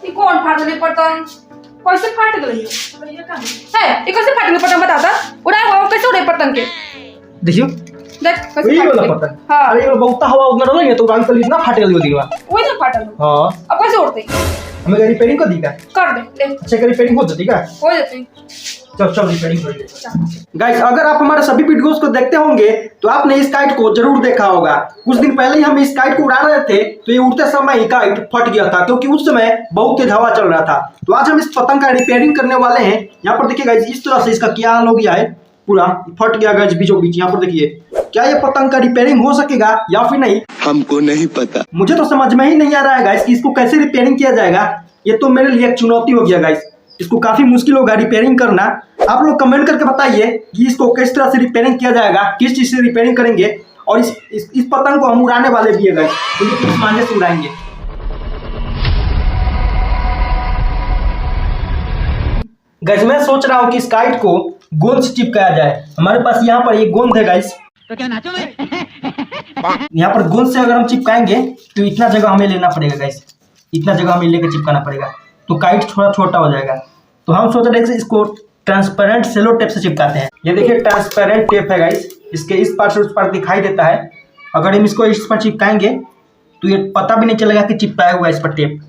ये कौन फाटले पतंग कैसे फाट गई है? ये कैसे फाट गई पतंग बता ता? उड़ा कैसे उड़े पतंग के? देखियो देख कैसे ये फाट वाला गई। पतंग। हां अरे ये बहुत हवा उधर नहीं है तो उड़ान कल इतना फाट गई दिखवा। वही ना फाटल। हां अब कैसे उड़ते? हमें रिपेयरिंग कर दी का। कर दे ले अच्छा कर रिपेयरिंग हो जाती का। हो जाती। चल चल रिपेयरिंग कर दे। गाइस अगर आप हमारे सभी वीडियोस को देखते होंगे तो आपने इस काइट को जरूर देखा होगा। कुछ दिन पहले ही हम इस काइट को उड़ा रहे थे तो ये उड़ते समय ही काइट फट गया था क्योंकि उस समय बहुत तेज हवा चल रहा था। तो आज हम इस पतंग का रिपेयरिंग करने वाले हैं। यहाँ पर देखिए गाइस इस तरह से इसका क्या हाल हो गया है, पूरा फट गया गाइस बीचों बीच। यहाँ पर देखिए क्या ये पतंग का रिपेयरिंग हो सकेगा या फिर नहीं, हमको नहीं पता। मुझे तो समझ में ही नहीं आ रहा है गाइस कि इसको कैसे रिपेयरिंग किया जाएगा। ये तो मेरे लिए एक चुनौती हो गया गाइस, इसको काफी मुश्किल होगा रिपेयरिंग करना। आप लोग कमेंट करके बताइए कि इसको किस तरह से रिपेयरिंग किया जाएगा, किस चीज से रिपेयरिंग करेंगे। और इस पतंग को हम उड़ाने वाले भी है गाइस, क्योंकि इस मांझे से उड़ाएंगे। गाइस मैं सोच रहा हूँ कि इस काइट को गोंद से चिपकाया जाए। हमारे पास यहाँ पर एक गोंद है गाइस, तो क्या नाचो में? यहाँ पर गोंद से अगर हम चिपकाएंगे तो इतना जगह हमें लेना पड़ेगा गाइस, इतना जगह हमें लेकर चिपकाना पड़ेगा तो काइट थोड़ा छोटा हो जाएगा। तो हम सोच रहे हैं कि इसको ट्रांसपेरेंट सेलो टेप से चिपकाते हैं। ये देखिए ट्रांसपेरेंट टेप है गाइस, इसके इस पार से उस पार दिखाई देता है। अगर हम इसको इस पर चिपकाएंगे तो ये पता भी नहीं चलेगा कि चिपकाया हुआ है इस पर टेप।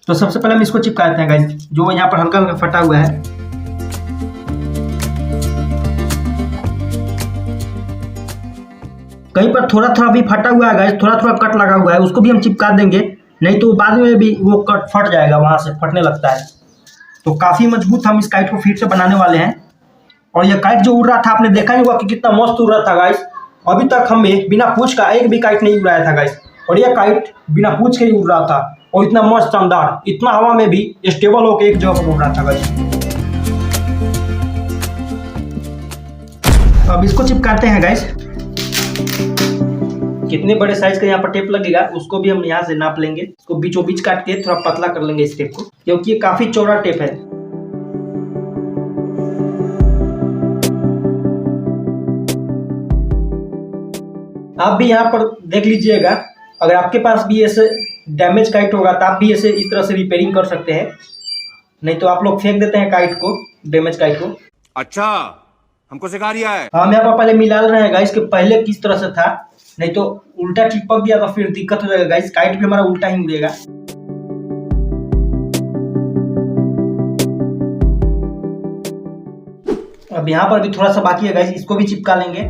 तो सबसे पहले हम इसको चिपकाते हैं गाइस, जो यहाँ पर हल्का हल्का फटा हुआ है। कहीं पर थोड़ा थोड़ा भी फटा हुआ है गाइस, थोड़ा थोड़ा कट लगा हुआ है, उसको भी हम चिपका देंगे, नहीं तो बाद में भी वो कट फट जाएगा, वहां से फटने लगता है। तो काफी मजबूत हम इस काइट को फिर से बनाने वाले हैं। और यह काइट जो उड़ रहा था आपने देखा ही होगा कि कितना मस्त उड़ रहा था गाइस। अभी तक हमें बिना पूंछ का एक भी काइट नहीं उड़ाया था गाइस, और यह काइट बिना पूंछ के ही उड़ रहा था और इतना मस्त शानदार, इतना हवा में भी स्टेबल होकर एक जगह पर उड़ रहा था गाइस। अब इसको चिपकाते हैं गाइस। कितने बड़े साइज का यहाँ पर टेप लगेगा उसको भी हम यहाँ से नाप लेंगे। इसको बीचों बीच काट के थोड़ा पतला कर लेंगे इस टेप को, क्योंकि ये काफी चौड़ा टेप है। आप भी यहाँ पर देख लीजिएगा, अगर आपके पास भी ऐसे डैमेज काइट होगा तो आप भी ऐसे इस तरह से रिपेयरिंग कर सकते हैं, नहीं तो आप लोग फेंक देते हैं काइट को, डैमेज काइट को। अच्छा हमको सिखा रिया है। हम यहाँ पर पहले मिला रहे हैं गाइस कि पहले किस तरह से था, नहीं तो उल्टा चिपक गया तो फिर दिक्कत हो जाएगा गाइस, काइट भी हमारा उल्टा ही उड़ेगा। अब यहाँ पर भी थोड़ा सा बाकी है गाइस, इसको भी चिपका लेंगे।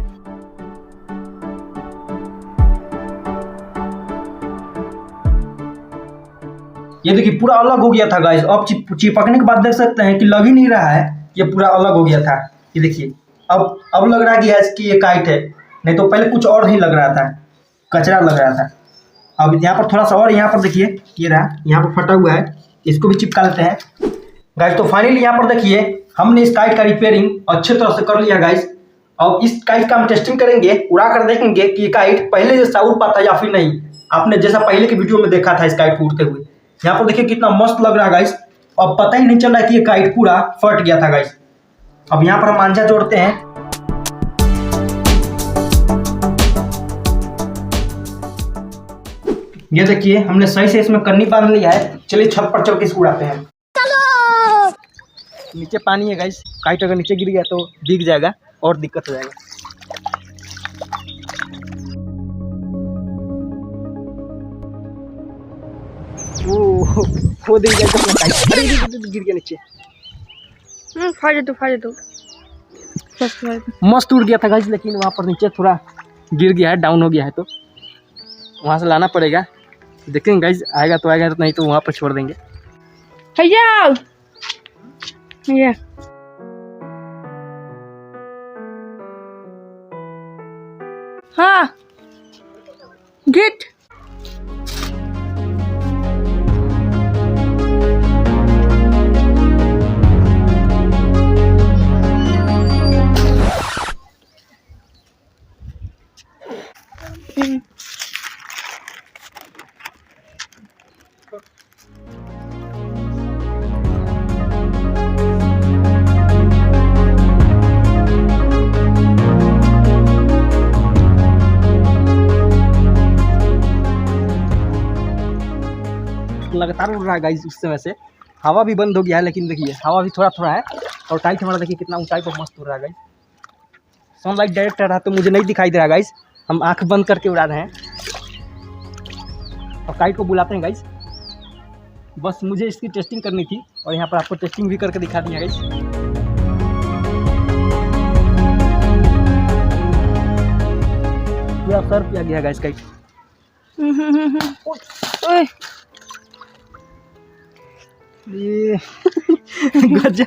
ये देखिए पूरा अलग हो गया था गाइस, अब चिपकने के बाद देख सकते हैं कि लग ही नहीं रहा है, ये पूरा अलग हो गया था। ये देखिए अब लग रहा है कि ये काइट है, नहीं तो पहले कुछ और ही लग रहा था, कचरा लग रहा था। अब यहाँ पर थोड़ा सा और, यहाँ पर देखिए ये रहा, यहाँ पर फटा हुआ है, इसको भी चिपका लेते हैं गाइस। तो फाइनली यहाँ पर देखिए हमने इस काइट का रिपेयरिंग अच्छे तरह से कर लिया गाइस। अब इस काइट का हम टेस्टिंग करेंगे, उड़ा कर देखेंगे कि ये काइट पहले जैसा उड़ पाता या फिर नहीं। आपने जैसा पहले की वीडियो में देखा था इस काइट को उड़ते हुए, यहाँ पर देखिए कितना मस्त लग रहा है गाइस। अब पता ही नहीं चल रहा कि ये काइट पूरा फट गया था गाइस। अब यहाँ पर हम मांझा जोड़ते हैं। ये देखिए हमने सही से इसमें कन्नी बांध लिया है। चलिए छत पर चल के इसको उड़ाते हैं। नीचे पानी है गाइस, काइट अगर नीचे गिर गया तो भीग जाएगा और दिक्कत हो जाएगा। ओ खो दे गया तो काइट, अरे गिर गया नीचे। फाड़ दो मस्त उड़ गया था गाइस, लेकिन वहाँ पर नीचे थोड़ा गिर गया है, डाउन हो गया है, तो वहाँ से लाना पड़ेगा। देखेंगे गाइस, आएगा तो आएगा, तो नहीं तो वहाँ पर छोड़ देंगे। भैया ये हाँ गेट लगातार उड़ रहा है गाइस उस समय से। हवा भी बंद हो गया है, लेकिन देखिए हवा भी थोड़ा थोड़ा है। और काइट हमारा देखिए कितना ऊंचाई पर मस्त उड़ रहा है गाइस। सनलाइट डायरेक्ट आ रहा है तो मुझे नहीं दिखाई दे रहा गाइस, हम आँख बंद करके उड़ा रहे हैं और काइट को बुलाते हैं गाइस। बस मुझे इसकी टेस्टिंग करनी थी और यहाँ पर आपको टेस्टिंग भी करके दिखा दिया गाइस। पूरा सर्व किया गया गाइस काइट। ओए ये गजब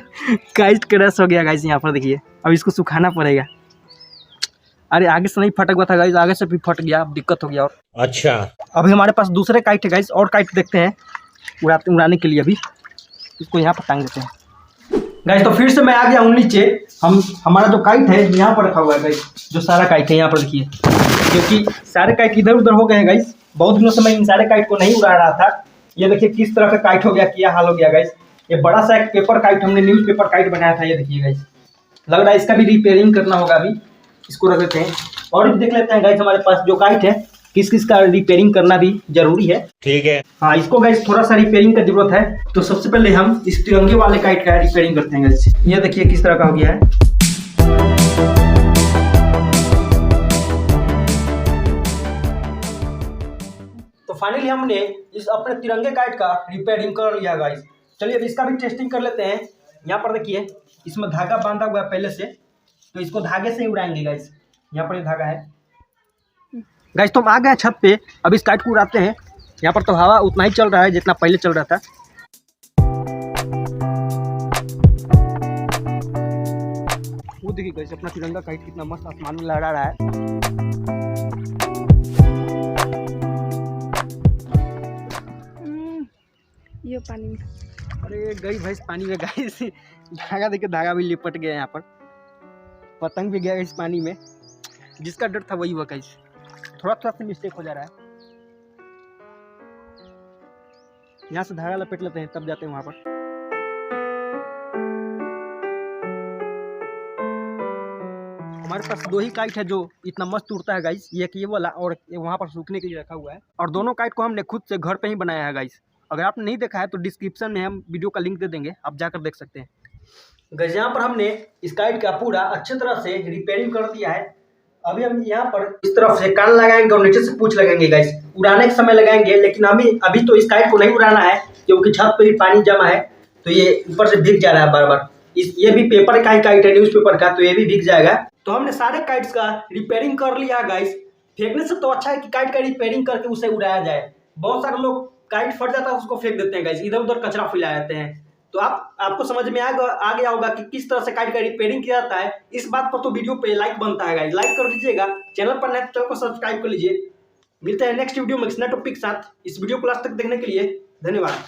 काइट क्रैश हो गया गाइस। यहाँ पर देखिए अब इसको सुखाना पड़ेगा। अरे आगे से नहीं फटक हुआ था गाइस, आगे से भी फट गया, अब दिक्कत हो गया। और अच्छा, अभी हमारे पास दूसरे काइट है गाइस, और काइट देखते हैं उड़ाने के लिए। अभी इसको यहाँ पर टांग देते हैं गाइस। तो फिर से मैं आ गया हूँ नीचे। हमारा जो काइट है यहाँ पर रखा हुआ है गाइस, जो सारा काइट है यहाँ पर देखिए, क्योंकि सारे काइट इधर उधर हो गए हैं गाइस। बहुत दिनों से मैं इन सारे काइट को नहीं उड़ा रहा था। ये देखिए किस तरह का काइट हो गया, क्या हाल हो गया गाइस। ये बड़ा सा एक पेपर काइट, हमने न्यूज़ पेपर काइट बनाया था। ये देखिए गाइस, लग रहा है इसका भी रिपेयरिंग करना होगा। अभी इसको रख देते हैं और भी देख लेते हैं गाइस हमारे पास जो काइट है किस किस का रिपेयरिंग करना भी जरूरी है। ठीक है। हाँ, इसको गाइस थोड़ा सा रिपेयरिंग का जरूरत है। तो सबसे पहले हम इस तिरंगे वाले काइट का रिपेयरिंग करते हैं गाइस। ये देखिए किस तरह का हो गया है। तो फाइनली हमने इस अपने तिरंगे काइट का रिपेयरिंग कर लिया गाइस। चलिए अब इसका भी टेस्टिंग कर लेते हैं। यहाँ पर देखिए इसमें धागा बांधा हुआ है पहले से, तो इसको धागे से ही उड़ाएंगे गाइस। यहाँ पर ये धागा है गाइस। तो हम आ गए छत पे, अब इस काइट को उड़ाते हैं। यहाँ पर तो हवा उतना ही चल रहा है जितना पहले चल रहा था। वो देखिए गाइस अपना तिरंगा काइट कितना मस्त आसमान में लहरा रहा है। ये पानी में, अरे गई भैंस पानी में गाइस। धागा देखिए, धागा भी लिपट गया। यहाँ पर पतंग भी गया इस पानी में। जिसका डर था वही हुआ गाइस। थोड़ा थोड़ा सा मिस्टेक हो जा रहा है। यहाँ से धागा लपेट लेते हैं तब जाते हैं वहां पर। हमारे पास दो ही काइट है जो इतना मस्त उड़ता है गाइस, ये कि ये वाला, और वहाँ पर सूखने के लिए रखा हुआ है। और दोनों काइट को हमने खुद से घर पे ही बनाया है गाइस। अगर आपने नहीं देखा है तो डिस्क्रिप्शन में हम वीडियो का लिंक दे देंगे, आप जाकर देख सकते हैं गाइस। यहाँ पर हमने इस काइट का पूरा अच्छी तरह से रिपेयरिंग कर दिया है। अभी हम यहाँ पर इस तरफ से कान लगाएंगे और नीचे से पूंछ लगाएंगे गाइस। उड़ाने के समय लगाएंगे, लेकिन अभी तो इस काइट को नहीं उड़ाना है क्योंकि छत पे भी पानी जमा है, तो ये ऊपर से भीग जा रहा है बार बार। ये भी पेपर का ही काइट है, न्यूज़पेपर का, तो ये भी भीग जाएगा। तो हमने सारे काइट्स का रिपेयरिंग कर लिया गाइस। फेंकने से तो अच्छा है कि काइट का रिपेयरिंग करके उसे उड़ाया जाए। बहुत सारे लोग काइट फट जाता है उसको फेंक देते हैं गाइस, इधर उधर कचरा फैला जाते हैं। तो आपको समझ में आ गया होगा कि किस तरह से काइट का रिपेयरिंग किया जाता है। इस बात पर तो वीडियो पे लाइक बनता है गाइस, लाइक कर दीजिएगा। चैनल पर नए तो चैनल को सब्सक्राइब कर लीजिए। मिलते हैं नेक्स्ट वीडियो में किसी नए टॉपिक के साथ। इस वीडियो को लास्ट तक देखने के लिए धन्यवाद।